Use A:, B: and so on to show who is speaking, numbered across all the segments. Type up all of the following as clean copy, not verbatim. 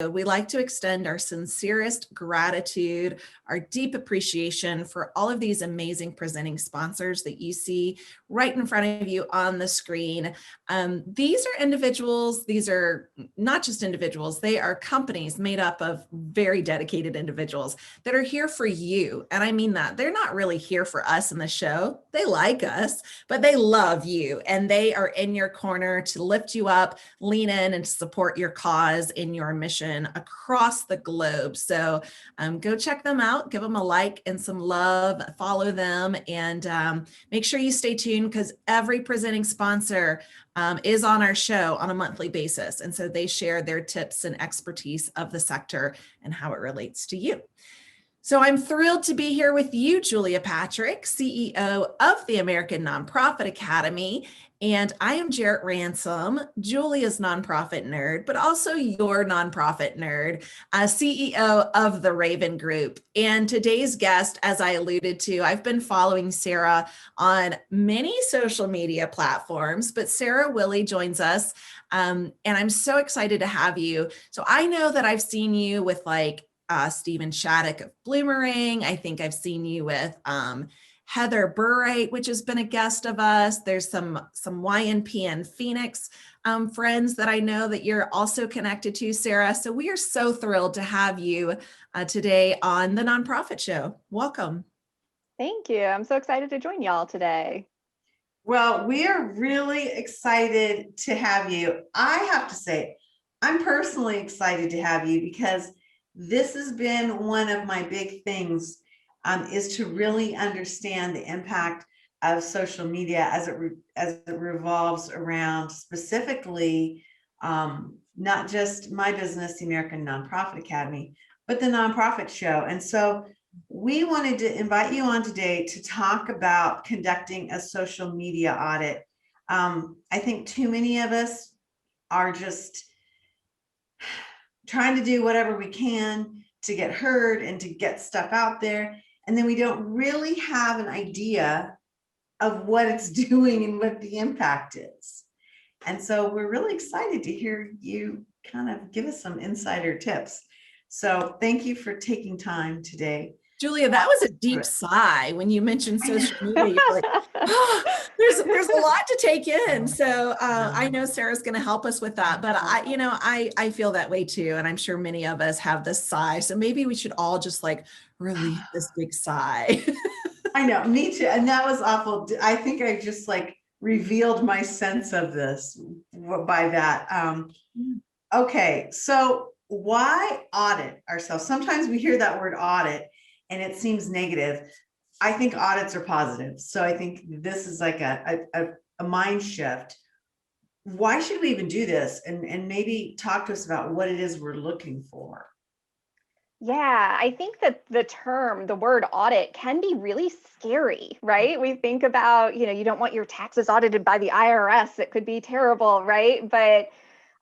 A: We like to extend our sincerest gratitude, our deep appreciation for all of these amazing presenting sponsors that you see right in front of you on the screen. These are individuals, these are not just individuals, they are companies made up of very dedicated individuals that are here for you. And I mean that. They're not really here for us in the show. They like us, but they love you and they are in your corner to lift you up, lean in and support your cause in your mission across the globe. So go check them out, give them a like and some love, follow them, and make sure you stay tuned because every presenting sponsor is on our show on a monthly basis. And so they share their tips and expertise of the sector and how it relates to you. So I'm thrilled to be here with you, Julia Patrick, CEO of the American Nonprofit Academy. And I am Jarrett Ransom, Julia's nonprofit nerd, but also your nonprofit nerd, CEO of the Raven Group. And today's guest, as I alluded to, I've been following Sarah on many social media platforms, but Sarah Willey joins us. And I'm so excited to have you. So I know that I've seen you with Stephen Shattuck of Bloomerang. I think I've seen you with Heather Burright, which has been a guest of us. There's some YNPN Phoenix friends that I know that you're also connected to, Sarah. So we are so thrilled to have you today on the Nonprofit Show. Welcome.
B: Thank you. I'm so excited to join y'all today.
C: Well, we are really excited to have you. I have to say, I'm personally excited to have you because this has been one of my big things, is to really understand the impact of social media as it revolves around specifically not just my business, the American Nonprofit Academy, but the Nonprofit Show. And so we wanted to invite you on today to talk about conducting a social media audit. I think too many of us are just trying to do whatever we can to get heard and to get stuff out there. And then we don't really have an idea of what it's doing and what the impact is. And so we're really excited to hear you kind of give us some insider tips. So thank you for taking time today.
A: Julia, that was a deep sigh when you mentioned social media. You're like, oh, there's a lot to take in. So I know Sarah's going to help us with that, but I feel that way too. And I'm sure many of us have this sigh. So maybe we should all just release this big sigh.
C: I know, me too. And that was awful. I think I just revealed my sense of this by that. Okay. So why audit ourselves? Sometimes we hear that word audit and it seems negative. I think audits are positive. So I think this is a mind shift. Why should we even do this? And maybe talk to us about what it is we're looking for.
B: Yeah, I think that the word audit can be really scary, right? We think about, you don't want your taxes audited by the IRS. It could be terrible, right? But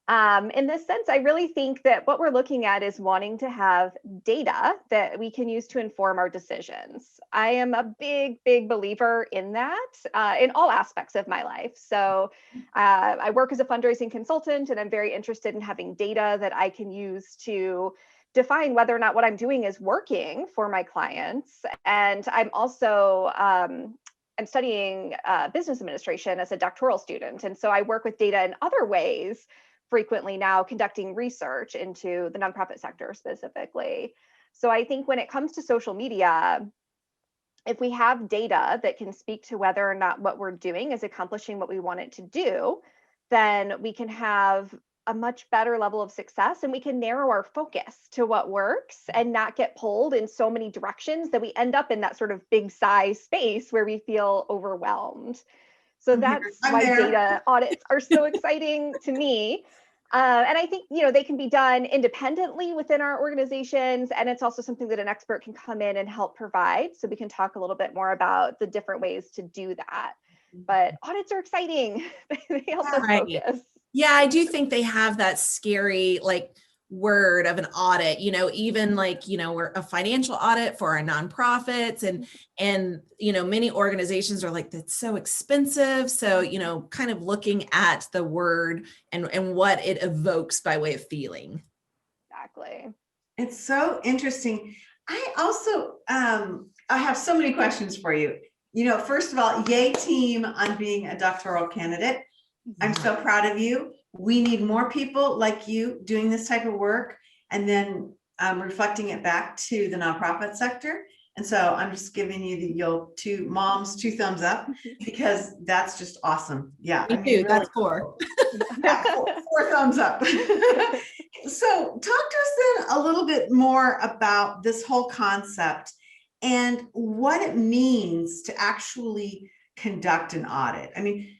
B: in this sense, I really think that what we're looking at is wanting to have data that we can use to inform our decisions. I am a big, big believer in that in all aspects of my life. So I work as a fundraising consultant, and I'm very interested in having data that I can use to define whether or not what I'm doing is working for my clients. And I'm also I'm studying business administration as a doctoral student. And so I work with data in other ways frequently now, conducting research into the nonprofit sector specifically. So I think when it comes to social media, if we have data that can speak to whether or not what we're doing is accomplishing what we want it to do, then we can have a much better level of success, and we can narrow our focus to what works and not get pulled in so many directions that we end up in that sort of big size space where we feel overwhelmed. So that's why data audits are so exciting to me. And I think, they can be done independently within our organizations. And it's also something that an expert can come in and help provide. So we can talk a little bit more about the different ways to do that. But audits are exciting. They help us focus.
A: Yeah, I do think they have that scary word of an audit, even we're a financial audit for our nonprofits and many organizations are that's so expensive. So, kind of looking at the word and what it evokes by way of feeling.
B: exactly.
C: It's so interesting. I also, I have so many questions for you. First of all, yay team on being a doctoral candidate. I'm so proud of you. We need more people like you doing this type of work and then reflecting it back to the nonprofit sector. And so I'm just giving you two thumbs up because that's just awesome. Yeah.
A: Me too. That's 4.
C: Yeah, four thumbs up. So talk to us then a little bit more about this whole concept and what it means to actually conduct an audit. I mean,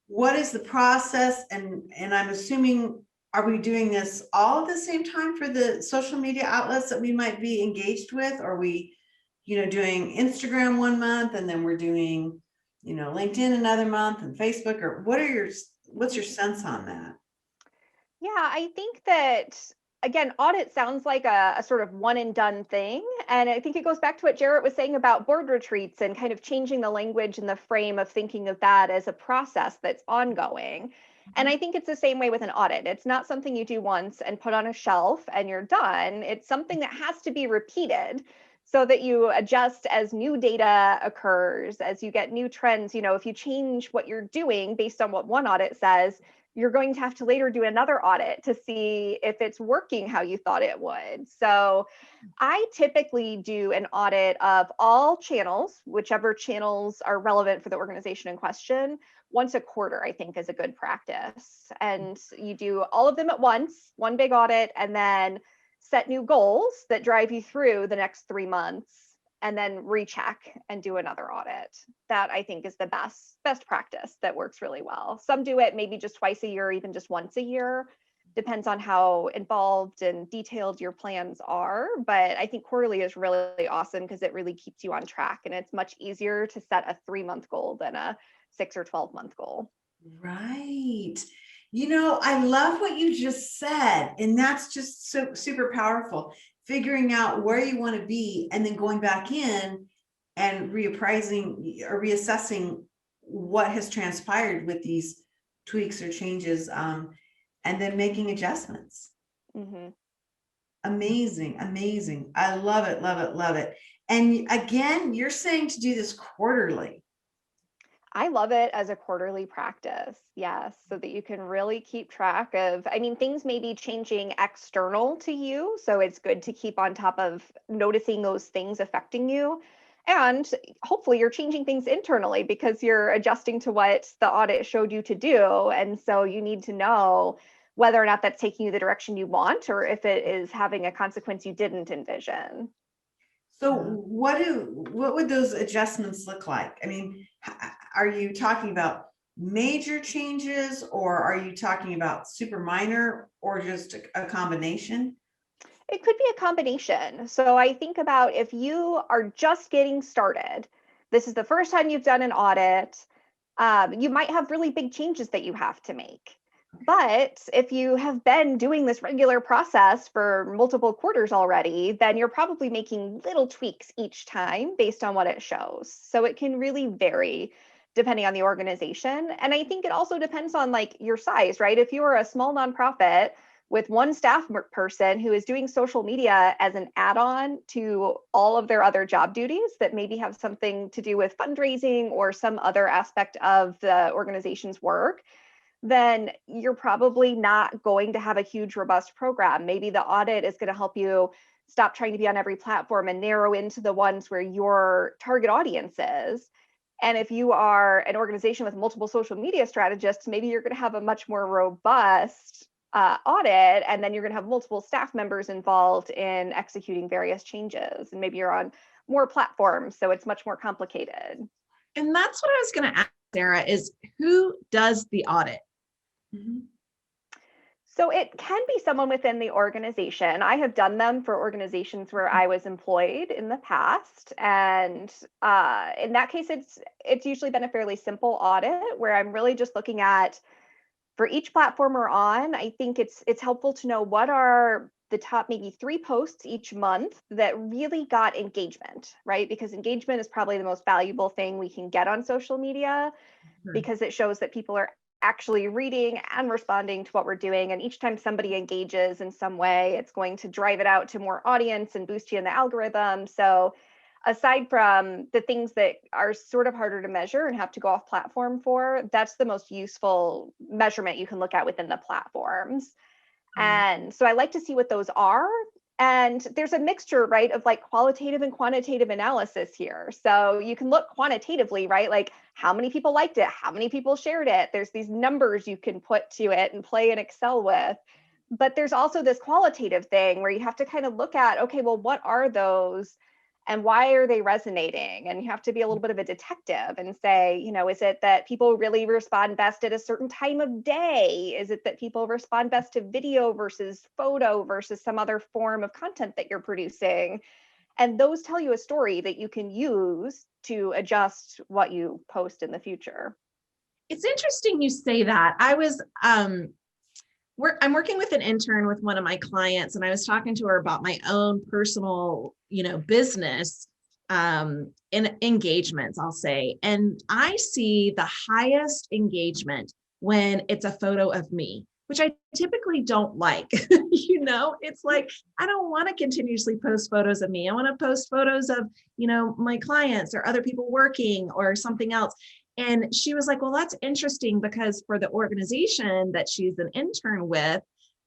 C: what is the process? And I'm assuming, are we doing this all at the same time for the social media outlets that we might be engaged with? Or are we, doing Instagram one month and then we're doing, LinkedIn another month and Facebook? Or what's your sense on that?
B: Yeah, I think that, again, audit sounds like a sort of one and done thing. And I think it goes back to what Jarrett was saying about board retreats and kind of changing the language and the frame of thinking of that as a process that's ongoing. And I think it's the same way with an audit. It's not something you do once and put on a shelf and you're done. It's something that has to be repeated so that you adjust as new data occurs, as you get new trends. If you change what you're doing based on what one audit says, you're going to have to later do another audit to see if it's working how you thought it would. So I typically do an audit of all channels, whichever channels are relevant for the organization in question, once a quarter, I think is a good practice. And you do all of them at once, one big audit, and then set new goals that drive you through the next 3 months, and then recheck and do another audit. That I think is the best practice that works really well. Some do it maybe just twice a year, even just once a year. Depends on how involved and detailed your plans are. But I think quarterly is really awesome because it really keeps you on track. And it's much easier to set a 3-month goal than a 6 or 12-month goal.
C: Right. I love what you just said. And that's just so super powerful. Figuring out where you want to be and then going back in and reappraising or reassessing what has transpired with these tweaks or changes, and then making adjustments.
B: Mm-hmm.
C: Amazing, amazing. I love it, love it, love it. And again, you're saying to do this quarterly.
B: I love it as a quarterly practice. Yes. So that you can really keep track of, things may be changing external to you. So it's good to keep on top of noticing those things affecting you. And hopefully you're changing things internally because you're adjusting to what the audit showed you to do. And so you need to know whether or not that's taking you the direction you want, or if it is having a consequence you didn't envision.
C: So what would those adjustments look like? Are you talking about major changes, or are you talking about super minor, or just a combination?
B: It could be a combination. So I think about if you are just getting started, this is the first time you've done an audit, you might have really big changes that you have to make. But if you have been doing this regular process for multiple quarters already, then you're probably making little tweaks each time based on what it shows. So it can really vary depending on the organization. And I think it also depends on your size, right? If you are a small nonprofit with one staff person who is doing social media as an add-on to all of their other job duties that maybe have something to do with fundraising or some other aspect of the organization's work, then you're probably not going to have a huge, robust program. Maybe the audit is going to help you stop trying to be on every platform and narrow into the ones where your target audience is. And if you are an organization with multiple social media strategists, maybe you're going to have a much more robust audit, and then you're going to have multiple staff members involved in executing various changes. And maybe you're on more platforms, so it's much more complicated.
A: And that's what I was going to ask, Sarah, is who does the audit?
B: Mm-hmm. So it can be someone within the organization. I have done them for organizations where I was employed in the past. And in that case, it's usually been a fairly simple audit where I'm really just looking at, for each platform we're on, I think it's helpful to know what are the top maybe 3 posts each month that really got engagement, right? Because engagement is probably the most valuable thing we can get on social media, because it shows that people are actually reading and responding to what we're doing. And each time somebody engages in some way, it's going to drive it out to more audience and boost you in the algorithm. So aside from the things that are sort of harder to measure and have to go off platform for, that's the most useful measurement you can look at within the platforms. And so I like to see what those are. And there's a mixture, right, of like qualitative and quantitative analysis here. So you can look quantitatively, right, like how many people liked it, how many people shared it. There's these numbers you can put to it and play in Excel with. But there's also this qualitative thing where you have to kind of look at, okay, well, what are those? And why are they resonating? And you have to be a little bit of a detective and say, is it that people really respond best at a certain time of day? Is it that people respond best to video versus photo versus some other form of content that you're producing? And those tell you a story that you can use to adjust what you post in the future.
A: It's interesting you say that. I'm working with an intern with one of my clients, and I was talking to her about my own personal, business in engagements, I'll say. And I see the highest engagement when it's a photo of me, which I typically don't like. It's like, I don't want to continuously post photos of me. I want to post photos of, my clients or other people working or something else. And she was like, well, that's interesting because for the organization that she's an intern with,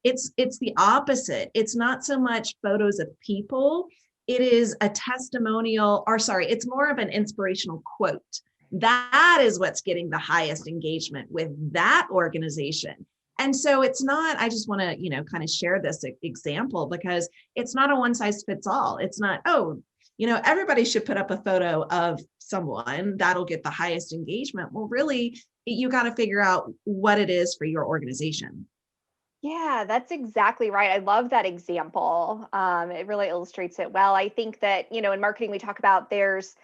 A: it's the opposite. It's not so much photos of people. It is a testimonial, it's more of an inspirational quote. That is what's getting the highest engagement with that organization. And so it's not, I just want to, kind of share this example because it's not a one size fits all. It's not, everybody should put up a photo of someone that'll get the highest engagement. Well, really, you got to figure out what it is for your organization.
B: Yeah, that's exactly right. I love that example. It really illustrates it well. I think that, in marketing, we talk about there's,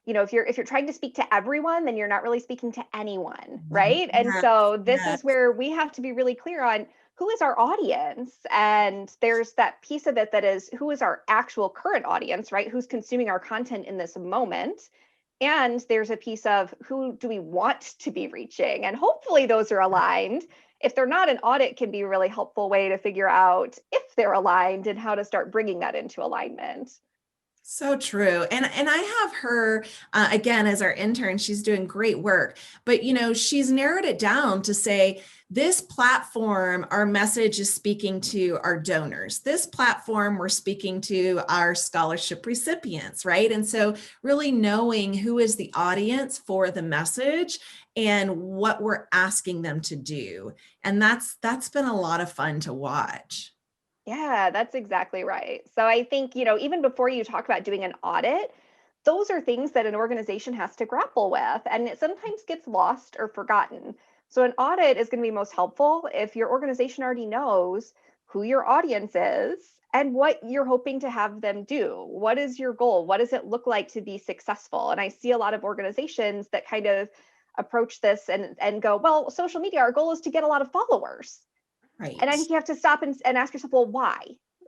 B: if you're trying to speak to everyone, then you're not really speaking to anyone, right? And so this is where we have to be really clear on who is our audience. And there's that piece of it that is who is our actual current audience, right? Who's consuming our content in this moment. And there's a piece of who do we want to be reaching? And hopefully those are aligned. If they're not, an audit can be a really helpful way to figure out if they're aligned and how to start bringing that into alignment.
A: So true. And I have her, again, as our intern, she's doing great work, but, she's narrowed it down to say, this platform, our message is speaking to our donors. This platform, we're speaking to our scholarship recipients, right? And so really knowing who is the audience for the message and what we're asking them to do. And that's been a lot of fun to watch.
B: Yeah, that's exactly right. So I think, even before you talk about doing an audit, those are things that an organization has to grapple with, and it sometimes gets lost or forgotten. So an audit is going to be most helpful if your organization already knows who your audience is and what you're hoping to have them do. What is your goal? What does it look like to be successful? And I see a lot of organizations that kind of approach this and go, well, social media, our goal is to get a lot of followers.
A: Right.
B: And I think you have to stop and ask yourself, well, why?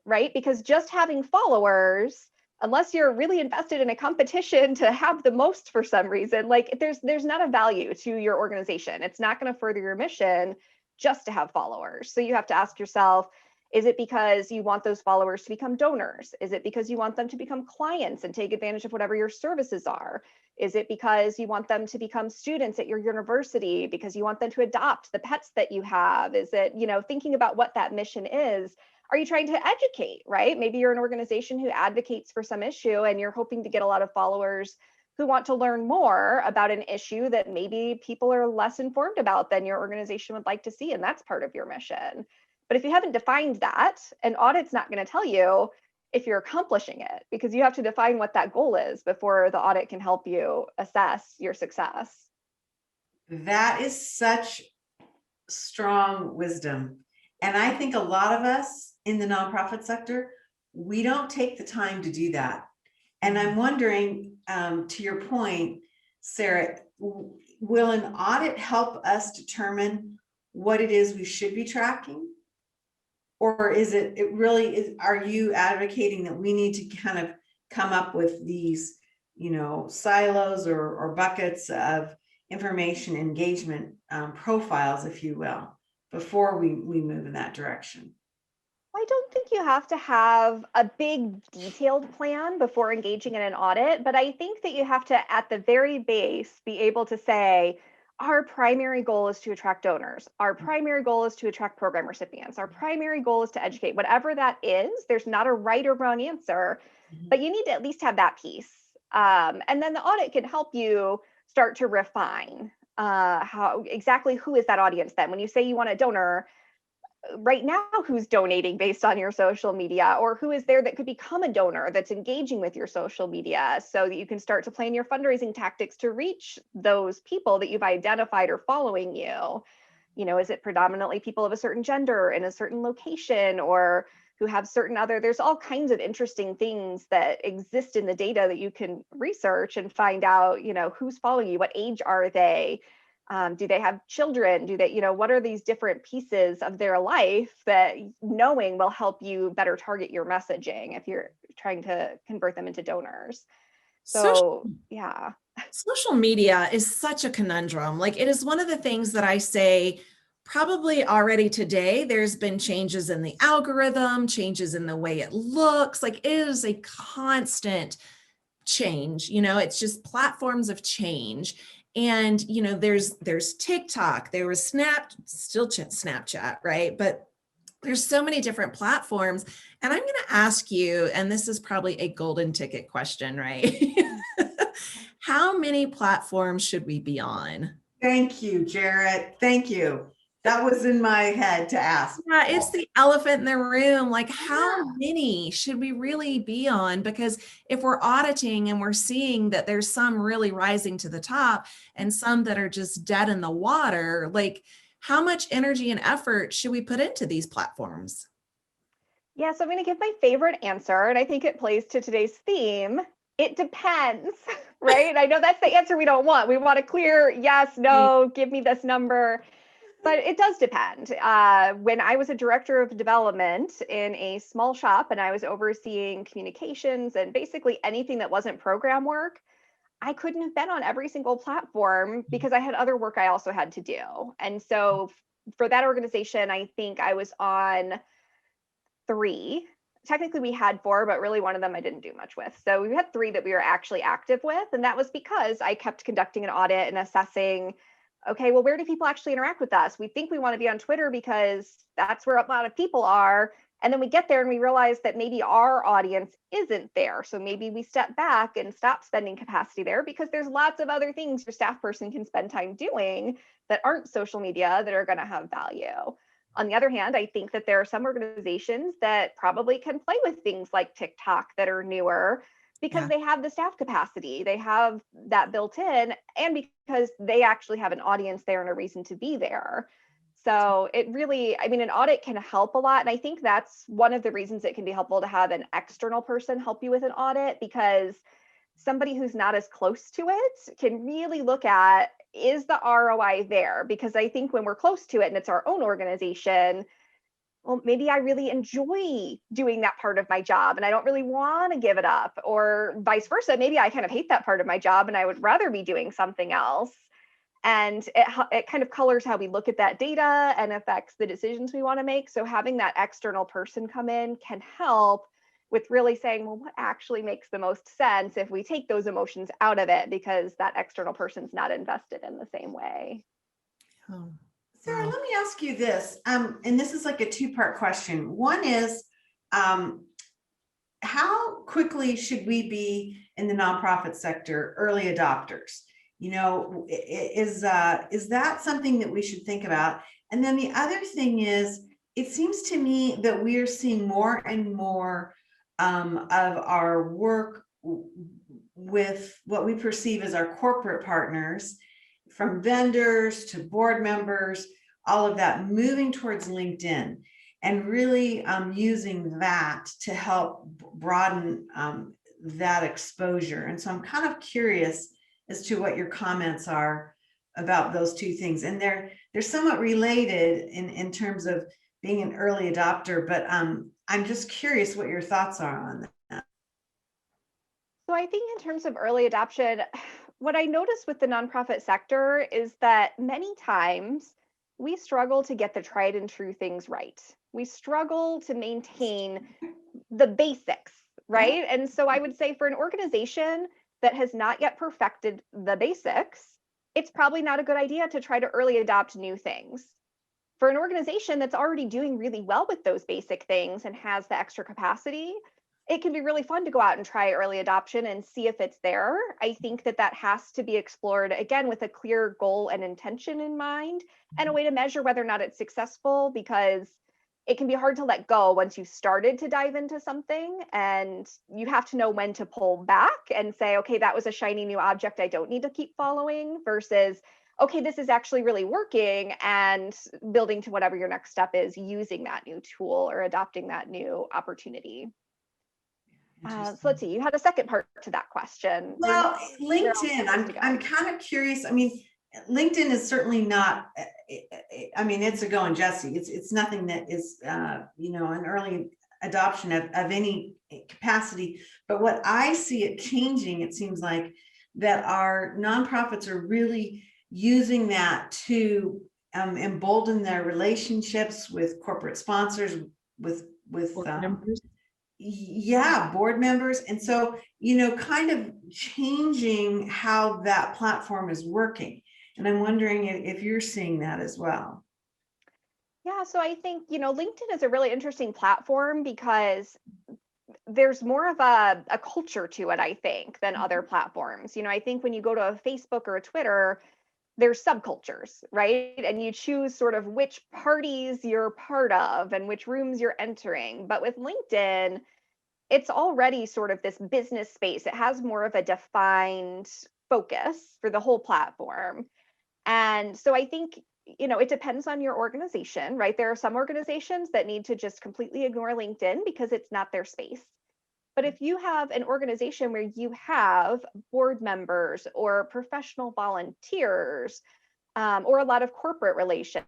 B: Right? Because just having followers, unless you're really invested in a competition to have the most for some reason, like there's not a value to your organization. It's not going to further your mission just to have followers. So you have to ask yourself, is it because you want those followers to become donors? Is it because you want them to become clients and take advantage of whatever your services are? Is it because you want them to become students at your university because you want them to adopt the pets that you have? Is it, thinking about what that mission is? Are you trying to educate, right? Maybe you're an organization who advocates for some issue and you're hoping to get a lot of followers who want to learn more about an issue that maybe people are less informed about than your organization would like to see. And that's part of your mission. But if you haven't defined that, an audit's not going to tell you if you're accomplishing it, because you have to define what that goal is before the audit can help you assess your success.
C: That is such strong wisdom. And I think a lot of us in the nonprofit sector, we don't take the time to do that. And I'm wondering, to your point, Sarah, will an audit help us determine what it is we should be tracking? Or is it really is, are you advocating that we need to kind of come up with these, silos or buckets of, information engagement profiles, if you will, before we move in that direction?
B: I don't think you have to have a big detailed plan before engaging in an audit, but I think that you have to, at the very base, be able to say, our primary goal is to attract donors. Our primary goal is to attract program recipients. Our primary goal is to educate. Whatever that is, there's not a right or wrong answer, but you need to at least have that piece. And then the audit can help you start to refine how exactly who is that audience then. When you say you want a donor, right now, who's donating based on your social media, or who is there that could become a donor that's engaging with your social media, so that you can start to plan your fundraising tactics to reach those people that you've identified are following you. You know, is it predominantly people of a certain gender in a certain location, or who have certain other, there's all kinds of interesting things that exist in the data that you can research and find out, you know, who's following you, what age are they, do they have children? Do they, you know, what are these different pieces of their life that knowing will help you better target your messaging if you're trying to convert them into donors? So, yeah.
A: Social media is such a conundrum. Like, it is one of the things that I say probably already today. There's been changes in the algorithm, changes in the way it looks. Like, it is a constant change. You know, it's just platforms of change. And, you know, there's TikTok, there was Snapchat, right? But there's so many different platforms. And I'm going to ask you, and this is probably a golden ticket question, right? How many platforms should we be on?
C: Thank you, Jarrett. Thank you. That was in my head to ask.
A: Yeah, it's the elephant in the room. Like, how many should we really be on? Because if we're auditing and we're seeing that there's some really rising to the top and some that are just dead in the water, like, how much energy and effort should we put into these platforms?
B: Yeah, so I'm going to give my favorite answer, and I think it plays to today's theme. It depends, right? I know that's the answer we don't want. We want a clear yes, no, give me this number. But it does depend. When I was a director of development in a small shop and I was overseeing communications and basically anything that wasn't program work, I couldn't have been on every single platform because I had other work I also had to do. And so for that organization, I think I was on 3. Technically, we had 4, but really one of them I didn't do much with. So we had 3 that we were actually active with. And that was because I kept conducting an audit and assessing, okay, well, where do people actually interact with us? We think we want to be on Twitter because that's where a lot of people are. And then we get there and we realize that maybe our audience isn't there. So maybe we step back and stop spending capacity there because there's lots of other things your staff person can spend time doing that aren't social media that are going to have value. On the other hand, I think that there are some organizations that probably can play with things like TikTok that are newer because they have the staff capacity, they have that built in, and because they actually have an audience there and a reason to be there. So it really, I mean, an audit can help a lot. And I think that's one of the reasons it can be helpful to have an external person help you with an audit, because somebody who's not as close to it can really look at, is the ROI there? Because I think when we're close to it and it's our own organization, well, maybe I really enjoy doing that part of my job and I don't really want to give it up, or vice versa. Maybe I kind of hate that part of my job and I would rather be doing something else. And it kind of colors how we look at that data and affects the decisions we want to make. So having that external person come in can help with really saying, well, what actually makes the most sense if we take those emotions out of it, because that external person's not invested in the same way.
A: Oh.
C: Sarah,
A: Wow.
C: let me ask you this, and this is like a 2-part question. One is, how quickly should we be in the nonprofit sector early adopters? You know, is that something that we should think about? And then the other thing is, it seems to me that we are seeing more and more of our work with what we perceive as our corporate partners, from vendors to board members, all of that moving towards LinkedIn and really using that to help broaden that exposure. And so I'm kind of curious as to what your comments are about those two things. And they're somewhat related in terms of being an early adopter, but I'm just curious what your thoughts are on that.
B: So I think in terms of early adoption, what I noticed with the nonprofit sector is that many times we struggle to get the tried and true things right. We struggle to maintain the basics,
C: Yeah.
B: right? And so I would say for an organization that has not yet perfected the basics, it's probably not a good idea to try to early adopt new things. For an organization that's already doing really well with those basic things and has the extra capacity, it can be really fun to go out and try early adoption and see if it's there. I think that that has to be explored again with a clear goal and intention in mind and a way to measure whether or not it's successful, because it can be hard to let go once you've started to dive into something, and you have to know when to pull back and say, okay, that was a shiny new object I don't need to keep following, versus okay, this is actually really working, and building to whatever your next step is using that new tool or adopting that new opportunity. So let's see, you had a second part to that question.
C: Well,
B: Where else
C: LinkedIn,
B: supposed to go?
C: I'm kind of curious. I mean, LinkedIn is certainly not, I mean, it's a going Jesse. It's nothing that is, an early adoption of any capacity. But what I see it changing, it seems like that our nonprofits are really using that to embolden their relationships with corporate sponsors, with
A: Board members.
C: board members. And so, kind of changing how that platform is working. And I'm wondering if you're seeing that as well.
B: Yeah, so I think, LinkedIn is a really interesting platform because there's more of a culture to it, I think, than other platforms. I think when you go to a Facebook or a Twitter, there's subcultures, right? And you choose sort of which parties you're part of and which rooms you're entering. But with LinkedIn, it's already sort of this business space. It has more of a defined focus for the whole platform. And so I think, it depends on your organization, right? There are some organizations that need to just completely ignore LinkedIn because it's not their space. But if you have an organization where you have board members or professional volunteers, or a lot of corporate relations,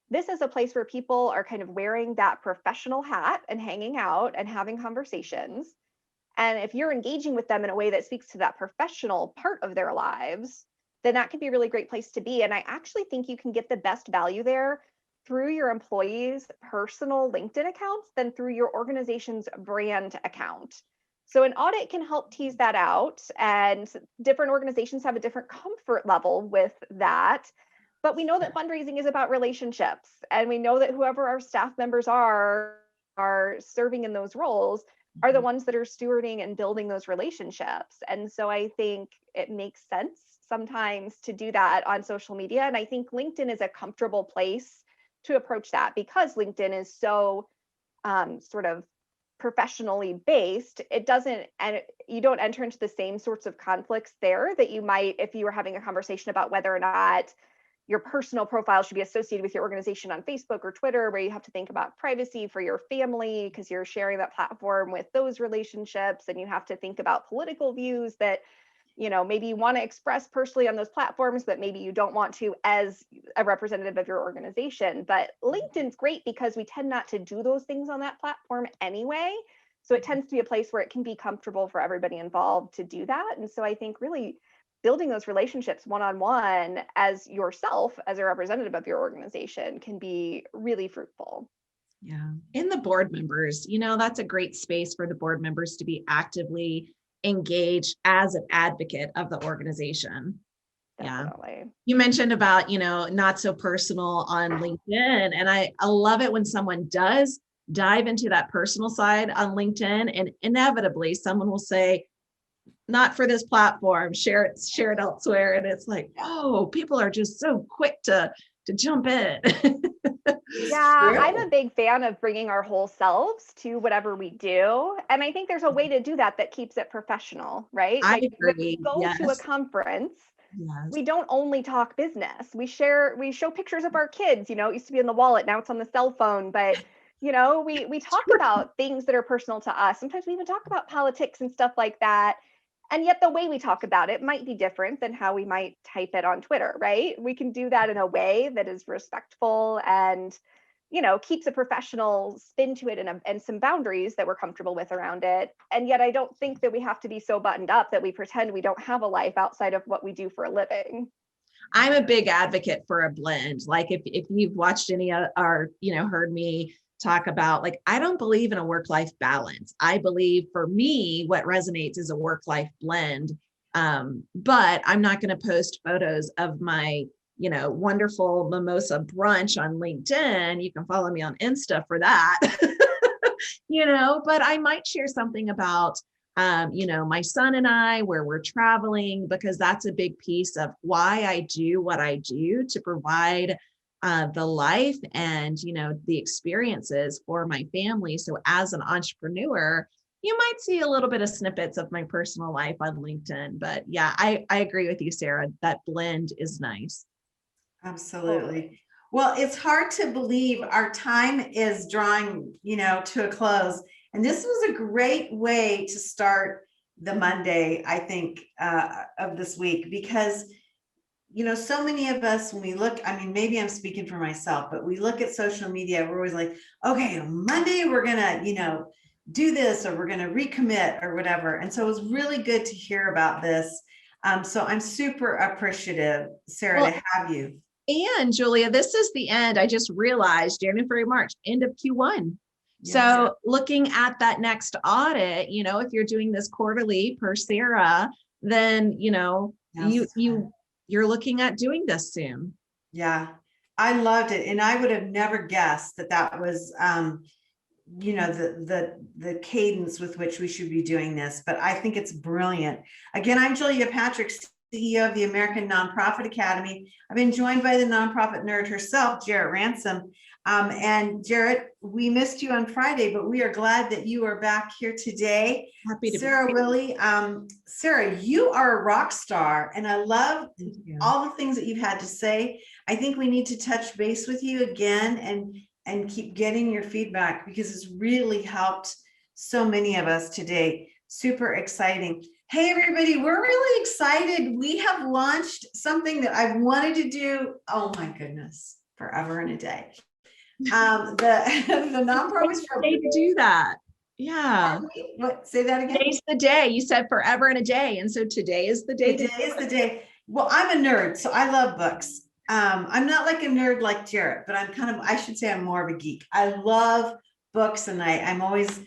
B: this is a place where people are kind of wearing that professional hat and hanging out and having conversations. And if you're engaging with them in a way that speaks to that professional part of their lives, then that can be a really great place to be. And I actually think you can get the best value there through your employees' personal LinkedIn accounts than through your organization's brand account. So an audit can help tease that out, and different organizations have a different comfort level with that. But we know that fundraising is about relationships, and we know that whoever our staff members are serving in those roles are the ones that are stewarding and building those relationships. And so I think it makes sense sometimes to do that on social media. And I think LinkedIn is a comfortable place to approach that because LinkedIn is so sort of professionally based. It doesn't, and you don't enter into the same sorts of conflicts there that you might if you were having a conversation about whether or not your personal profile should be associated with your organization on Facebook or Twitter, where you have to think about privacy for your family because you're sharing that platform with those relationships, and you have to think about political views that maybe you want to express personally on those platforms, but maybe you don't want to as a representative of your organization. But LinkedIn's great because we tend not to do those things on that platform anyway. So it tends to be a place where it can be comfortable for everybody involved to do that. And so I think really building those relationships one-on-one as yourself, as a representative of your organization, can be really fruitful.
A: Yeah. In the board members, that's a great space for the board members to be actively engaged as an advocate of the organization.
B: Definitely.
A: Yeah. You mentioned about, not so personal on LinkedIn. And I love it when someone does dive into that personal side on LinkedIn, and inevitably someone will say, not for this platform, share it elsewhere. And it's like, oh, people are just so quick to jump in.
B: Yeah, I'm a big fan of bringing our whole selves to whatever we do. And I think there's a way to do that that keeps it professional, right?
A: I
B: Like when we
A: agree.
B: go to a
A: Yes.
B: conference,
A: Yes.
B: we don't only talk business. We show pictures of our kids, it used to be in the wallet, now it's on the cell phone, but we talk about things that are personal to us. Sometimes we even talk about politics and stuff like that. And yet the way we talk about it might be different than how we might type it on Twitter, right? We can do that in a way that is respectful and keeps a professional spin to it and some boundaries that we're comfortable with around it. And yet I don't think that we have to be so buttoned up that we pretend we don't have a life outside of what we do for a living.
A: I'm a big advocate for a blend. Like if you've watched any or, heard me talk about, like, I don't believe in a work-life balance. I believe for me, what resonates is a work-life blend. But I'm not going to post photos of my, wonderful mimosa brunch on LinkedIn. You can follow me on Insta for that, but I might share something about my son and I, where we're traveling, because that's a big piece of why I do what I do, to provide the life and, the experiences for my family. So as an entrepreneur, you might see a little bit of snippets of my personal life on LinkedIn. But yeah, I agree with you, Sarah, that blend is nice.
C: Absolutely. Well, it's hard to believe our time is drawing, to a close. And this was a great way to start the Monday, I think, of this week, because, so many of us, when we look, I mean, maybe I'm speaking for myself, but we look at social media, we're always like, okay, Monday, we're going to, do this, or we're going to recommit or whatever. And so it was really good to hear about this. So I'm super appreciative, Sarah, to have you.
A: And Julia, this is the end. I just realized January, February, March, end of Q1. Yes. So looking at that next audit, if you're doing this quarterly per Sarah, then, you're looking at doing this soon.
C: Yeah, I loved it. And I would have never guessed that was, the cadence with which we should be doing this, but I think it's brilliant. Again, I'm Julia Patrick, CEO of the American Nonprofit Academy. I've been joined by the nonprofit nerd herself, Jarrett Ransom. And Jarrett, we missed you on Friday, but we are glad that you are back here today.
A: Happy to
C: Sarah Willie. Sarah, you are a rock star, and I love all the things that you've had to say. I think we need to touch base with you again and keep getting your feedback, because it's really helped so many of us today. Super exciting. Hey, everybody, we're really excited. We have launched something that I've wanted to do, oh my goodness, forever and a day. The nonprofit show.
A: To do that. Yeah.
C: What? Say that again.
A: Today's the day. You said forever and a day. And so today is the day.
C: Today is the day. Well, I'm a nerd, so I love books. I'm not like a nerd like Jarrett, but I should say I'm more of a geek. I love books, and I'm always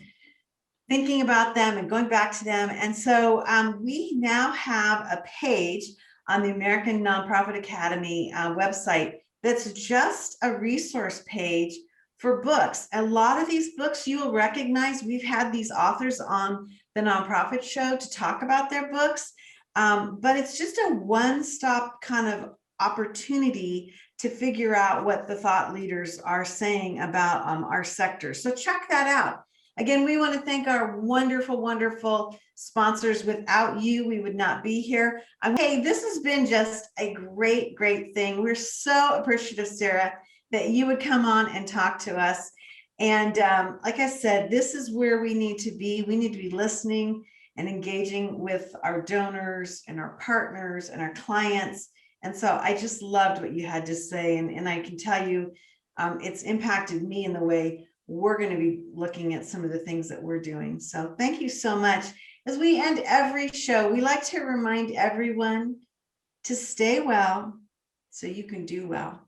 C: thinking about them and going back to them. And so we now have a page on the American Nonprofit Academy website that's just a resource page for books. A lot of these books you will recognize. We've had these authors on the Nonprofit Show to talk about their books, but it's just a one-stop kind of opportunity to figure out what the thought leaders are saying about our sector. So check that out. Again, we want to thank our wonderful, wonderful sponsors. Without you, we would not be here. Hey, this has been just a great, great thing. We're so appreciative, Sarah, that you would come on and talk to us. And like I said, this is where we need to be. We need to be listening and engaging with our donors and our partners and our clients. And so I just loved what you had to say. And I can tell you, it's impacted me in the way we're going to be looking at some of the things that we're doing. So thank you so much. As we end every show, we like to remind everyone to stay well so you can do well.